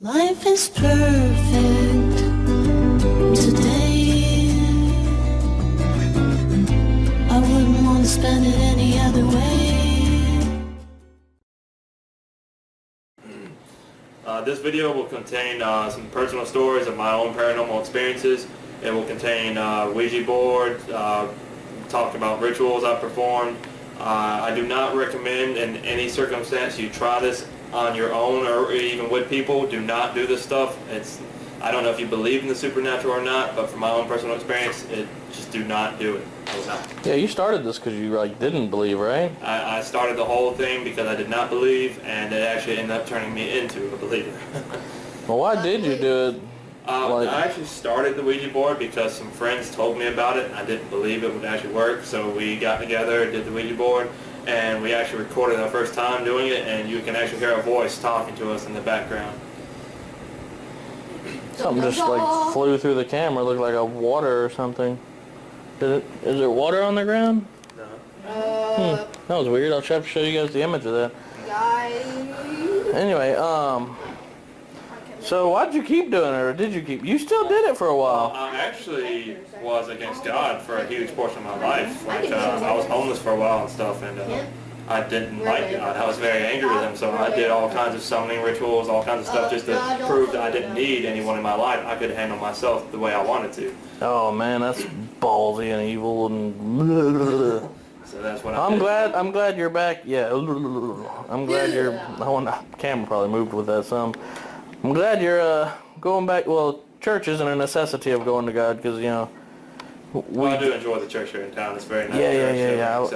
Life is perfect today. I wouldn't want to spend it any other way. This video will contain some personal stories of my own paranormal experiences. It will contain Ouija board, talk about rituals I performed. I do not recommend in any circumstance you try this on your own or even with people. Do not do this stuff. I don't know if you believe in the supernatural or not, but from my own personal experience, just do not do it. Yeah, you started this because you didn't believe, right? I started the whole thing because I did not believe, and it actually ended up turning me into a believer. Well, why did you do it? I actually started the Ouija board because some friends told me about it, and I didn't believe it would actually work. So we got together, did the Ouija board, and we actually recorded our first time doing it, and you can actually hear a voice talking to us in the background. Something just flew through the camera, looked like a water or something. Is there water on the ground? No. That was weird. I'll try to show you guys the image of that. Anyway, so why'd you keep doing it, or did you keep? You still did it for a while. I actually was against God for a huge portion of my life. Like I was homeless for a while and stuff, and I didn't like God. I was very angry with Him, so I did all kinds of summoning rituals, all kinds of stuff just to prove that I didn't need anyone in my life. I could handle myself the way I wanted to. Oh man, that's ballsy and evil and. So that's what I'm glad you're back. Yeah, I'm glad you're. The camera probably moved with that some. I'm glad you're going back. Well, church isn't a necessity of going to God because I do enjoy the church here in town. It's very nice. Yeah.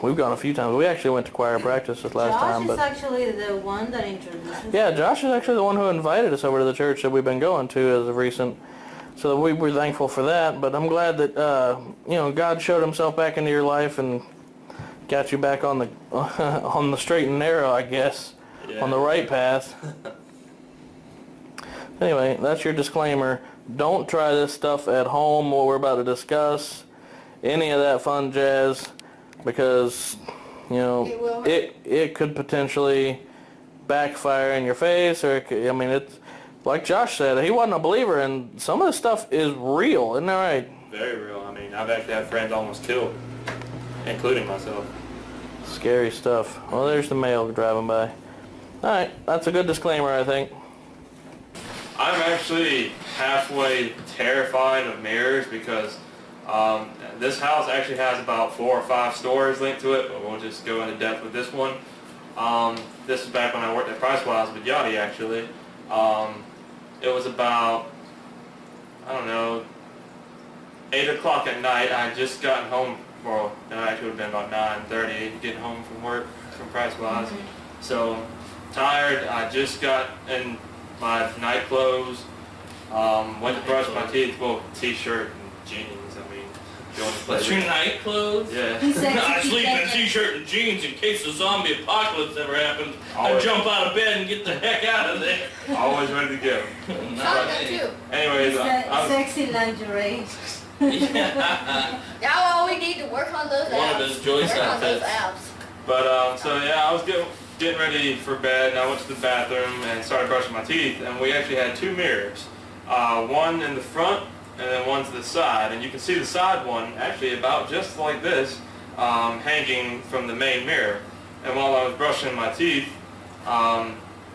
We've gone a few times. We actually went to choir practice this last time. Josh is actually the one that introduced us. Yeah, Josh is actually the one who invited us over to the church that we've been going to as of recent. So we were thankful for that. But I'm glad that God showed Himself back into your life and got you back on the on the straight and narrow, I guess, on the right path. Anyway, that's your disclaimer. Don't try this stuff at home, what we're about to discuss, any of that fun jazz, because, it could potentially backfire in your face, or it's like Josh said, he wasn't a believer, and some of the stuff is real, isn't that right? Very real. I've actually had friends almost killed, including myself. Scary stuff. Well, there's the mail driving by. Alright, that's a good disclaimer, I think. I'm actually halfway terrified of mirrors because this house actually has about 4 or 5 stories linked to it, but we'll just go into depth with this one. This is back when I worked at Pricewise with Yachty, actually. It was about, 8 o'clock at night. I had just gotten home, well, no, it actually would have been about 9:30, getting home from work from Pricewise. So, tired, I just got in my night clothes, went to brush my teeth, well, t-shirt and jeans, going to play. That's your night clothes? Yeah. I sleep in a t-shirt and jeans in case the zombie apocalypse ever happens. I jump out of bed and get the heck out of there. Always ready to go. Anyways, Sexy lingerie. Yeah. Well, we need to work on those abs. One of his Joyce outfits. But, I was getting ready for bed, and I went to the bathroom and started brushing my teeth, and we actually had 2 mirrors. One in the front, and then one to the side, and you can see the side one actually about just like this, hanging from the main mirror. And while I was brushing my teeth, I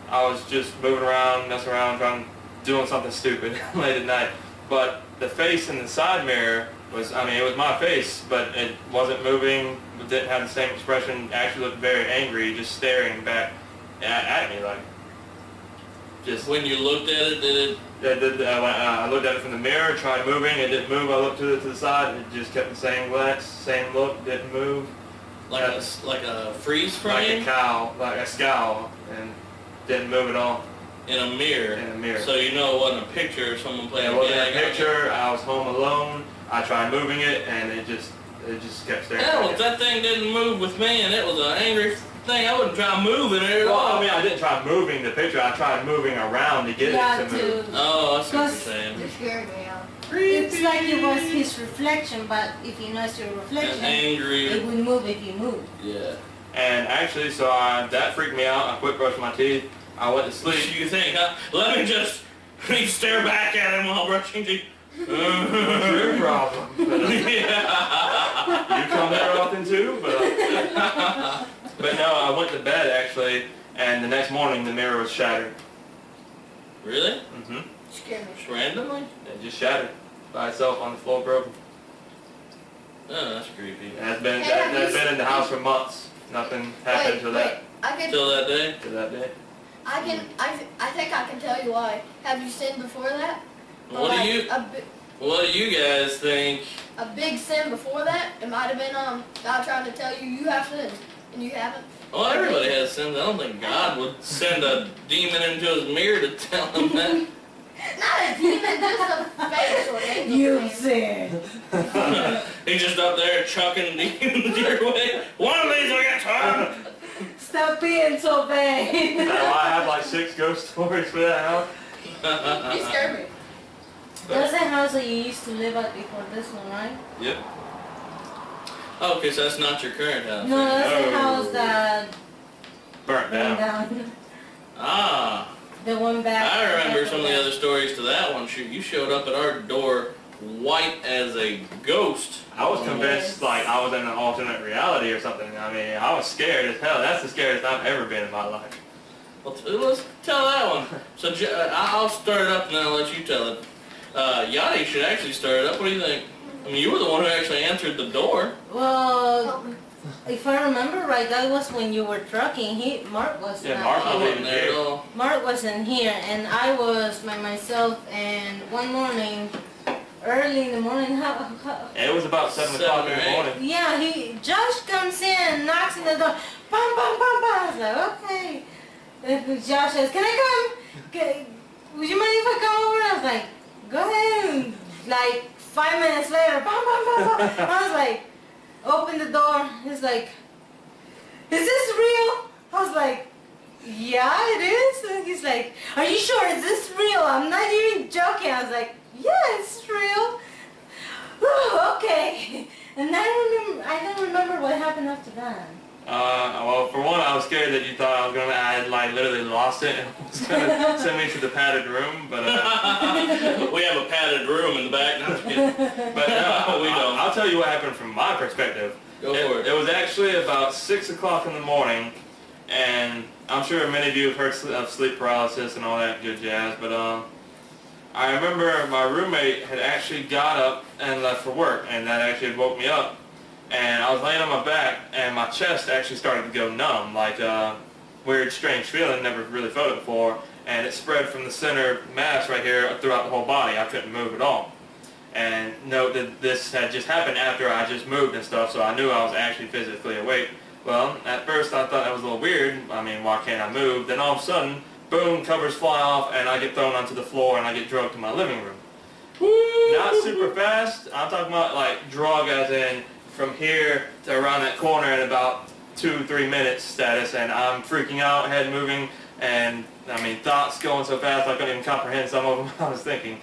was just moving around, messing around, doing something stupid late at night. But the face in the side mirror was, it was my face, but it wasn't moving, it didn't have the same expression, actually looked very angry, just staring back at me, like, just... When you looked at it, did it... I looked at it from the mirror, tried moving, it didn't move, I looked to the side, it just kept the same glance, same look, didn't move. Like a freeze frame? Like a scowl, and didn't move at all. In a mirror? In a mirror. So it wasn't a picture of someone playing a game? It wasn't a picture, I was home alone, I tried moving it, and it just kept staring at me. Hell, if that thing didn't move with me and it was an angry thing, I wouldn't try moving it at all. I didn't try moving the picture, I tried moving around to get it to move. Oh, I see what you're saying. It scared me out. It's like it was his reflection, but if you notice your reflection, it would move if you move. Yeah. And actually, so that freaked me out. I quit brushing my teeth, I went to What sleep. do you think, huh? Let me just stare back at him while brushing teeth. What's your problem? But, Yeah. you come there often too, but no, I went to bed actually, and the next morning the mirror was shattered. Really? Mm-hmm. Scared me. Just randomly? It just shattered by itself on the floor, broken. Oh, that's creepy. That's been Hey, that, have that's you been in the house for months. Nothing happened till that Till that day? to that day. I think I can tell you why. Have you sinned before that? Or What do like you a What do you guys think? big sin before that? It might have been God trying to tell you you have sinned and you haven't. Well, everybody has sins. I don't think God would send a demon into his mirror to tell him that. Not a demon, just a face or an angel. You said. He's just up there chucking demons your way. One of these will get turned. Stop being so bad. I have like 6 ghost stories for that house. You scared me. That's the house that you used to live at before this one, right? Yep. Okay, so that's not your current house. No, that's the No. house that Burnt went down. down. Ah, The one back. I remember some of the other stories to that one. Shoot, you showed up at our door white as a ghost. I was convinced Yes. like I was in an alternate reality or something. I mean, I was scared as hell. That's the scariest I've ever been in my life. Well, let's tell that one. So I'll start it up and then I'll let you tell it. Yachty should actually start it up. What do you think? I mean, you were the one who actually answered the door. Well, if I remember right, that was when you were trucking. Mark was Yeah, not Mark I here. wasn't there at all. Mark wasn't here, and I was by myself. And one morning, early in the morning, It was about 7 o'clock in the 7 or 8. morning. yeah, Josh comes in, knocks on the door, bam, bam, bam, bam. I was like, okay. And Josh says, "Can I come? Would you mind if I come over?" I was like, "Go ahead." Like 5 minutes later, bam, bam, bam, bam. I was like, open the door. He's like, "Is this real?" I was like, "Yeah, it is." And he's like, "Are you sure? Is this real? I'm not even joking." I was like, "Yeah, it's real." Okay. And I don't remember what happened after that. Well, for one, I was scared that you thought I had like literally lost it and was gonna send me to the padded room, but We have a padded room in the back. No, I'm just kidding. but no, We don't. I'll tell you what happened from my perspective. Go for it. It was actually about 6 o'clock in the morning, and I'm sure many of you have heard of sleep paralysis and all that good jazz, but I remember my roommate had actually got up and left for work, and that actually had woke me up. And I was laying on my back, and my chest actually started to go numb, like a weird, strange feeling, never really felt it before. And it spread from the center mass right here throughout the whole body. I couldn't move at all. And note that this had just happened after I just moved and stuff, so I knew I was actually physically awake. Well, at first I thought that was a little weird. I mean, why can't I move? Then all of a sudden, boom, covers fly off, and I get thrown onto the floor, and I get drugged to my living room. Not super fast. I'm talking about like drug as in from here to around that corner in about 2-3 minutes status, and I'm freaking out, head moving, and I mean thoughts going so fast I couldn't even comprehend some of them I was thinking.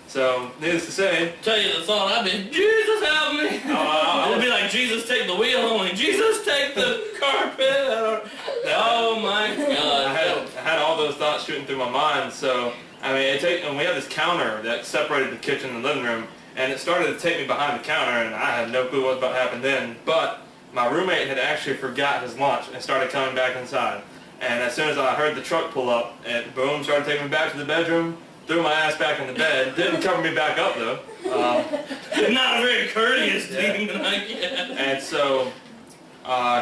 So, needless to say, Tell you the thought I've been, Jesus help me. It'll be like Jesus take the wheel, only Jesus take the carpet. Oh my God. I had all those thoughts shooting through my mind. So, I mean, and we had this counter that separated the kitchen and the living room, and it started to take me behind the counter, and I had no clue what was about to happen then. But my roommate had actually forgot his lunch and started coming back inside. And as soon as I heard the truck pull up, it boom, started taking me back to the bedroom, threw my ass back in the bed. Didn't cover me back up though. Not a very courteous demon, I guess. And so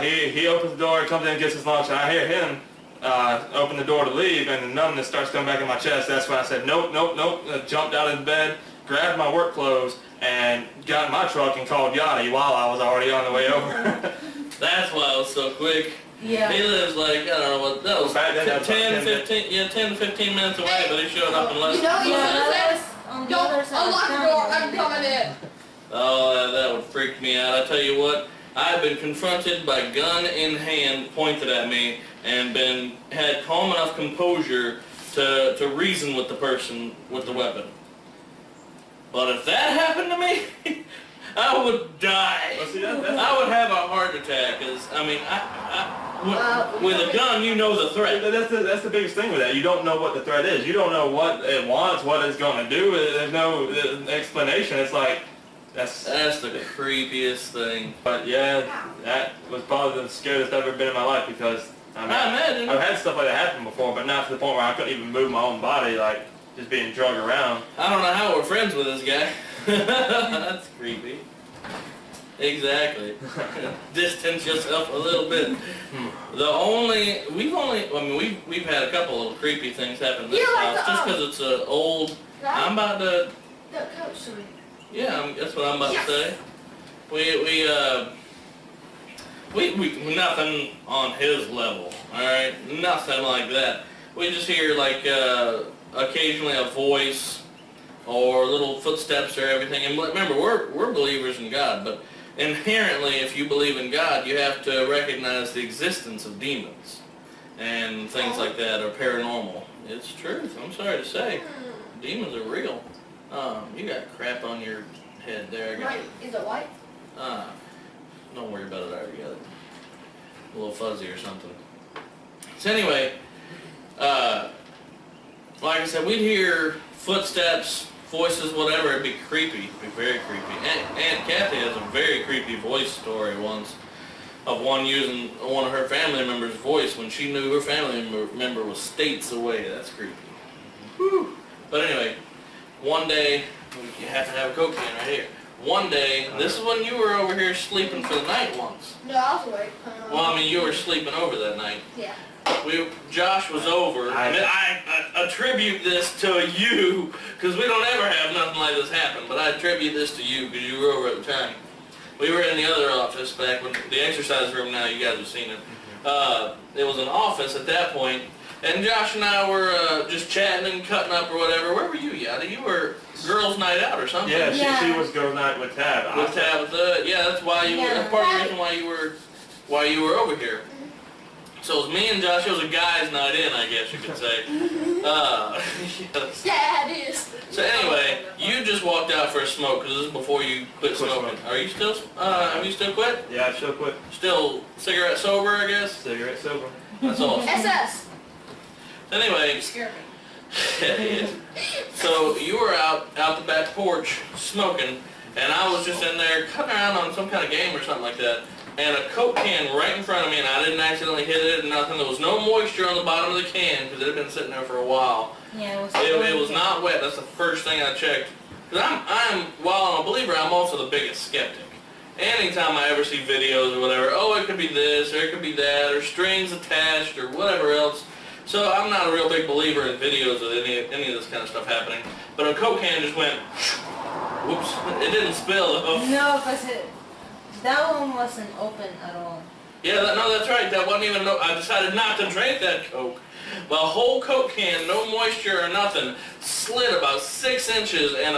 he opens the door, comes in, gets his lunch, and I hear him open the door to leave, and the numbness starts coming back in my chest. That's when I said, nope, nope, nope. Jumped out of the bed, grabbed my work clothes, and got in my truck and called Yachty while I was already on the way over. That's why it was so quick. Yeah. He lives like, I don't know what, that was Back then, that was 10, about 10 15, 10 to 15 minutes away, but he showed up in less You know, than you Yeah, should that have was said, on the don't other side of unlock the town. door, I'm coming in. Oh, that would freak me out. I tell you what, I've been confronted by gun in hand pointed at me and had calm enough composure to reason with the person with the weapon. But if that happened to me, I would die. Well, see, that's I would have a heart attack. 'Cause, I mean, With a gun, you know the threat. That's the biggest thing with that. You don't know what the threat is. You don't know what it wants, what it's going to do. There's no explanation. It's like, that's the creepiest thing. But yeah, that was probably the scariest I've ever been in my life because I imagine. I've had stuff like that happen before, but not to the point where I couldn't even move my own body, like just being drugged around. I don't know how we're friends with this guy. That's creepy. Exactly. Distance yourself a little bit. We've had a couple of creepy things happen in this house just because it's an old. I'm about to. The coach to me. Yeah, that's what I'm about to say. We nothing on his level. All right, nothing like that. We just hear like occasionally a voice or little footsteps or everything. And remember, we're believers in God, but inherently, if you believe in God, you have to recognize the existence of demons and things like that, or paranormal. It's truth. I'm sorry to say, demons are real. You got crap on your head there. Right. Is it white? Don't worry about it. I already got it. A little fuzzy or something. So anyway, like I said, we'd hear footsteps, voices, whatever. It'd be creepy. It'd be very creepy. Aunt Kathy has a very creepy voice story once of one using one of her family members' voice when she knew her family member was states away. That's creepy. Whew. But anyway, one day, you have to have a Coke can right here. One day, this is when you were over here sleeping for the night once. No, I was awake. Well, I mean, you were sleeping over that night. Yeah. Josh was over, and I attribute this to you, because we don't ever have nothing like this happen, but I attribute this to you, because you were over at the time. We were in the other office back when, the exercise room now, you guys have seen it. It was an office at that point, and Josh and I were just chatting and cutting up or whatever. Where were you, Yada? You were girls' night out or something. Yeah, she was girls' night with Tab. With Tabitha, yeah, that's why you were. That's part of the reason why you were over here. So it was me and Josh. It was a guys' night in, I guess you could say. Yes. Yeah, it is. So anyway, you just walked out for a smoke because this is before you quit smoking. Are you still? Have you still quit? Yeah, I still quit. Still cigarette sober, I guess. Cigarette sober. That's awesome. SS. Anyway. You scared me. Yeah, he is. So you were out the back porch smoking, and I was just in there cutting around on some kind of game or something like that, and a Coke can right in front of me, and I didn't accidentally hit it or nothing. There was no moisture on the bottom of the can because it had been sitting there for a while. Yeah, It was not wet. That's the first thing I checked. Because while I'm a believer, I'm also the biggest skeptic. Anytime I ever see videos or whatever, oh, it could be this, or it could be that, or strings attached, or whatever else. So I'm not a real big believer in videos of any of this kind of stuff happening. But a Coke can just went, whoops, it didn't spill though. No, because that one wasn't open at all. Yeah, that's right. That wasn't even, I decided not to drink that Coke. The whole Coke can, no moisture or nothing, slid about 6 inches and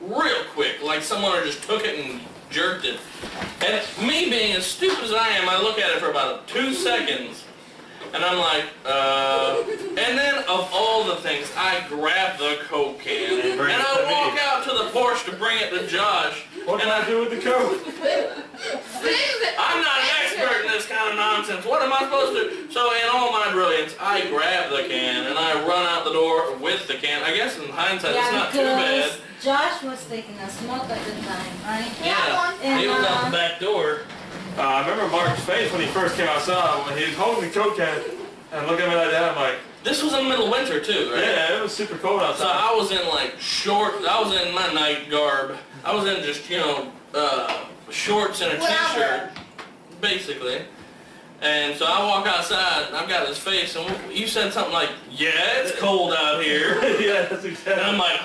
real quick, like someone had just took it and jerked it. And me being as stupid as I am, I look at it for about 2 seconds. And I'm like, and then of all the things, I grab the Coke can and I walk out to the porch to bring it to Josh. What can I do with the Coke? I'm not an expert in this kind of nonsense. What am I supposed to do? So in all my brilliance, I grab the can and I run out the door with the can. I guess in hindsight, it's not too bad. Josh was taking a smoke at the time, right? Yeah, he was out the back door. I remember Mark's face when he first came outside, when he was holding the Coke can and looking at me like that. I'm like, this was in the middle of winter too, right? Yeah, it was super cold outside. So I was in like I was in my night garb. I was in just, shorts and a t-shirt, basically. And so I walk outside and I've got his face and you said something like, yeah, it's cold out here. Yeah, that's exactly. And I'm like,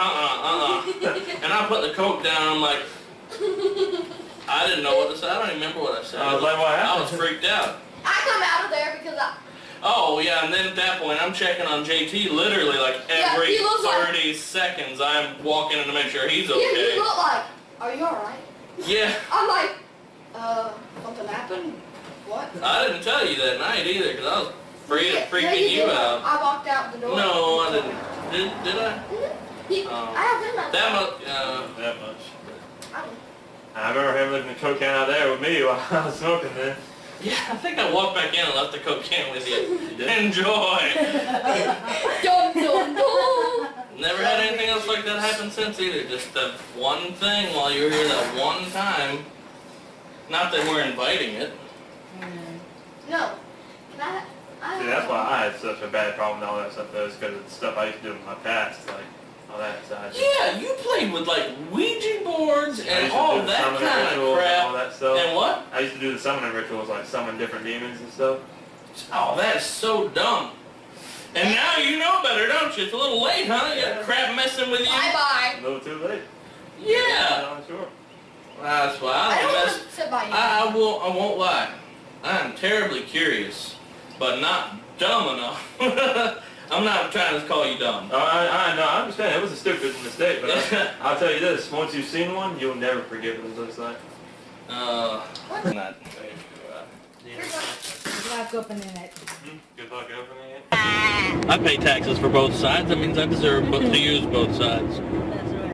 And I put the Coke down and I'm like, I didn't know what to say. I don't even remember what I said. I was like, what happened? I was freaked out. I come out of there because Oh, yeah, and then at that point, I'm checking on JT literally like every 30 seconds. I'm walking in to make sure he's okay. Yeah, you look like, are you alright? Yeah. I'm like, something happened? What? I didn't tell you that night either because I was freaking you out. I walked out the door. No, I didn't. Did I? I have him out That much. I don't. I remember him leaving the Coke can out there with me while I was smoking then. Yeah, I think I walked back in and left the Coke can with you. did? Enjoy. Dum, dum, dum. Never had anything else like that happen since either. Just that one thing while you were here that one time. Not that we're inviting it. No. Can I See, that's why I had such a bad problem with all that stuff, though, is because of the stuff I used to do in my past, like, all that stuff. Yeah, you played with like Ouija boards I and used to all do the that summoning kind of rituals and all crap. that stuff. And what? I used to do the summoning rituals, like summon different demons and stuff. Oh, that is so dumb. And now you know better, don't you? It's a little late, huh? You got crap messing with you. Bye-bye. A little too late. Yeah. I'm sure. That's why I I don't don't want mess. to sit by you. I won't lie. I am terribly curious, but not dumb enough. I'm not trying to call you dumb. I know, I understand. It was a stupid mistake, but I'll tell you this. Once you've seen one, you'll never forget what it looks like. Not. Good luck opening it. Good luck opening it. I pay taxes for both sides. That means I deserve to use both sides. That's